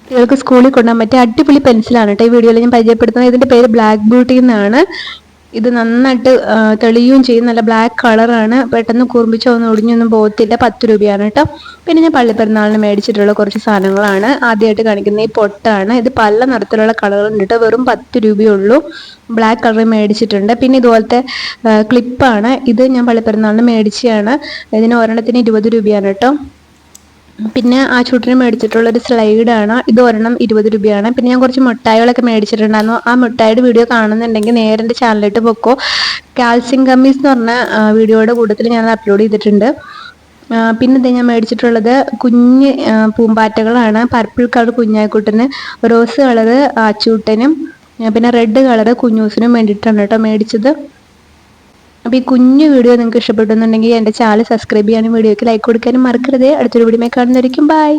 കുട്ടികൾക്ക് സ്കൂളിൽ കൊണ്ടുപോകാൻ പറ്റിയ അടിപൊളി പെൻസിലാണ് കേട്ടോ ഈ വീഡിയോയിൽ ഞാൻ പരിചയപ്പെടുത്തുന്നത്. ഇതിൻ്റെ പേര് ബ്ലാക്ക് ബ്യൂട്ടി എന്നാണ്. ഇത് നന്നായിട്ട് തെളിയുകയും ചെയ്യും. നല്ല ബ്ലാക്ക് കളറാണ്. പെട്ടെന്ന് കുറുമ്പിച്ചൊന്നും ഒടിഞ്ഞൊന്നും പോകത്തില്ല. 10 രൂപയാണ് കേട്ടോ. പിന്നെ ഞാൻ പള്ളിപ്പെരുന്നാളിന് മേടിച്ചിട്ടുള്ള കുറച്ച് സാധനങ്ങളാണ്. ആദ്യമായിട്ട് കാണിക്കുന്ന ഈ പൊട്ടാണ്. ഇത് പല നിറത്തിലുള്ള കളറുണ്ട് കേട്ടോ. വെറും 10 രൂപയേ ഉള്ളൂ. ബ്ലാക്ക് കളർ മേടിച്ചിട്ടുണ്ട്. പിന്നെ ഇതുപോലത്തെ ക്ലിപ്പാണ്. ഇത് ഞാൻ പള്ളിപ്പെരുന്നാളിന് മേടിച്ചതാണ്. ഇതിന് ഒരെണ്ണത്തിന് 20 രൂപയാണ് കേട്ടോ. പിന്നെ ആ ചൂട്ടിന് മേടിച്ചിട്ടുള്ളൊരു സ്ലൈഡാണ്. ഇത് ഒരെണ്ണം 20 രൂപയാണ്. പിന്നെ ഞാൻ കുറച്ച് മിഠായികളൊക്കെ മേടിച്ചിട്ടുണ്ടായിരുന്നു. ആ മിഠായിയുടെ വീഡിയോ കാണുന്നുണ്ടെങ്കിൽ നേരെ എൻ്റെ ചാനലിലോട്ട് പൊക്കോ. കാൽസ്യം ഗമ്മീസ് എന്ന് പറഞ്ഞ വീഡിയോയുടെ കൂട്ടത്തിൽ ഞാൻ അപ്ലോഡ് ചെയ്തിട്ടുണ്ട്. പിന്നെ ഇത് ഞാൻ മേടിച്ചിട്ടുള്ളത് കുഞ്ഞ് പൂമ്പാറ്റകളാണ്. പർപ്പിൾ കളർ കുഞ്ഞായിക്കുട്ടന്, റോസ് കളറ് ആച്ചൂട്ടനും, പിന്നെ റെഡ് കളറ് കുഞ്ഞൂസിനും വേണ്ടിയിട്ടാണ് കേട്ടോ മേടിച്ചത്. അപ്പോൾ ഈ കുഞ്ഞു വീഡിയോ നിങ്ങൾക്ക് ഇഷ്ടപ്പെടുന്നുണ്ടെങ്കിൽ എൻ്റെ ചാനൽ സബ്സ്ക്രൈബ് ചെയ്യാനും വീഡിയോയ്ക്ക് ലൈക്ക് കൊടുക്കാനും മറക്കരുത്. അടുത്തൊരു വീഡിയോ കാണുന്നതായിരിക്കും. ബൈ.